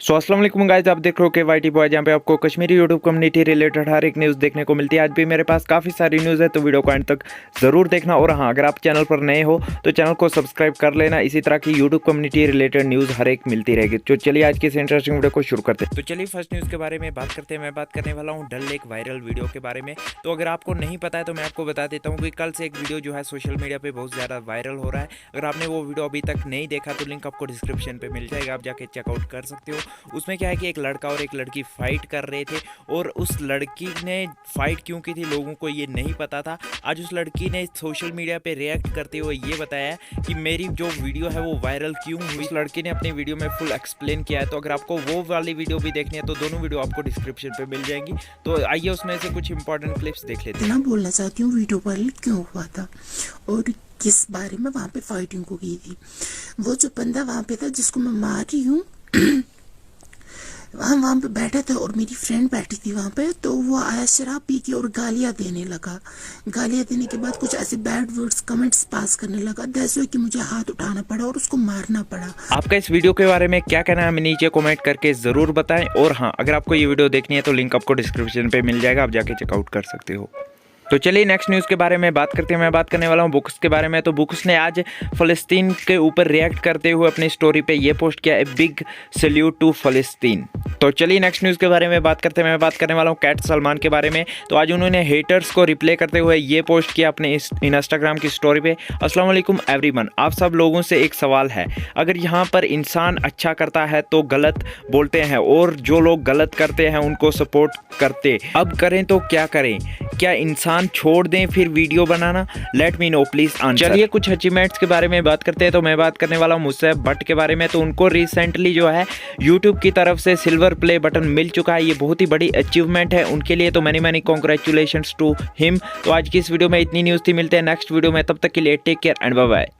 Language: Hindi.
अस्सलाम वालेकुम गाइस, आप देख रहे हो के वाईटी बॉय, जहाँ पे आपको कश्मीरी यूट्यूब कम्युनिटी रिलेटेड हर एक न्यूज़ देखने को मिलती है। आज भी मेरे पास काफ़ी सारी न्यूज़ है, तो वीडियो को एंड तक ज़रूर देखना। और हाँ, अगर आप चैनल पर नए हो तो चैनल को सब्सक्राइब कर लेना। इसी तरह की यूट्यूब कम्युनिटी रिलेटेड न्यूज़ हर एक मिलती रहेगी। तो चलिए आज की इस इंटरेस्टिंग वीडियो को शुरू करते हैं। तो चलिए फर्स्ट न्यूज़ के बारे में बात करते हैं। मैं बात करने वाला हूँ डल लेक वायरल वीडियो के बारे में। तो अगर आपको नहीं पता है तो मैं आपको बता देता हूँ कि कल से एक वीडियो जो है सोशल मीडिया पर बहुत ज़्यादा वायरल हो रहा है। अगर आपने वो वीडियो अभी तक नहीं देखा तो लिंक आपको डिस्क्रिप्शन पर मिल जाएगा, आप जाके चेकआउट कर सकते हो। उसमें क्या है कि एक लड़का और एक लड़की फाइट कर रहे थे, और उस लड़की ने फाइट क्यों की थी लोगों को ये नहीं पता था। आज उस लड़की ने सोशल मीडिया पे रिएक्ट करते हुए ये बताया कि मेरी जो वीडियो है वो वायरल क्यों हुई। उस लड़की ने अपनी वीडियो में फुल एक्सप्लेन किया है। तो अगर आपको वो वाली वीडियो भी देखनी है तो दोनों वीडियो आपको डिस्क्रिप्शन पे मिल जाएंगी। तो आइए उसमें से कुछ इंपॉर्टेंट क्लिप्स देख लेते हैं। मैं बोलना चाहती हूँ वीडियो वायरल क्यों हुआ था और किस बारे में वहाँ पे फाइटिंग को की थी। वो जो बंदा वहाँ पे था जिसको मैं मार रही हूँ वहाँ पे बैठा था और मेरी फ्रेंड बैठी थी वहाँ पे, तो वो आया शराब पी के और गालियाँ देने लगा। गालियाँ देने के बाद कुछ ऐसे बैड वर्ड्स कमेंट्स पास करने लगा। दैट्स कि मुझे हाथ उठाना पड़ा और उसको मारना पड़ा। आपका इस वीडियो के बारे में क्या कहना है हमें नीचे कमेंट करके ज़रूर बताएं। और हाँ, अगर आपको ये वीडियो देखनी है तो लिंक आपको डिस्क्रिप्शन पे मिल जाएगा, आप जाके चेकआउट कर सकते हो। तो चलिए नेक्स्ट न्यूज़ के बारे में बात करते हैं। मैं बात करने वाला हूं बुक्स के बारे में। तो बुक्स ने आज फ़लस्तीन के ऊपर रिएक्ट करते हुए अपनी स्टोरी पे ये पोस्ट किया, ए बिग सैल्यूट टू फ़लस्तीन। तो चलिए नेक्स्ट न्यूज़ के बारे में बात करते हैं। मैं बात करने वाला हूं कैट सलमान के बारे में। तो आज उन्होंने हेटर्स को रिप्लाई करते हुए ये पोस्ट किया अपने इंस्टाग्राम की स्टोरी पे, अस्सलाम वालेकुम एवरीवन, आप सब लोगों से एक सवाल है। अगर यहाँ पर इंसान अच्छा करता है तो गलत बोलते हैं, और जो लोग गलत करते हैं उनको सपोर्ट करते, अब करें तो क्या करें? क्या इंसान छोड़ दें फिर video banana? Let me know please answer. चलिए कुछ अचीवमेंट्स के बारे में बात करते हैं। तो मैं बात करने वाला हूँ मुसैब भट्ट के बारे में। तो उनको रिसेंटली जो है यूट्यूब की तरफ से सिल्वर प्ले बटन मिल चुका है। ये बहुत ही बड़ी अचीवमेंट है उनके लिए, तो मैनी कॉन्ग्रेचुलेशंस टू हिम। तो आज की इस वीडियो में इतनी न्यूज़ थी। मिलते हैं नेक्स्ट वीडियो में, तब तक के लिए take care and bye bye.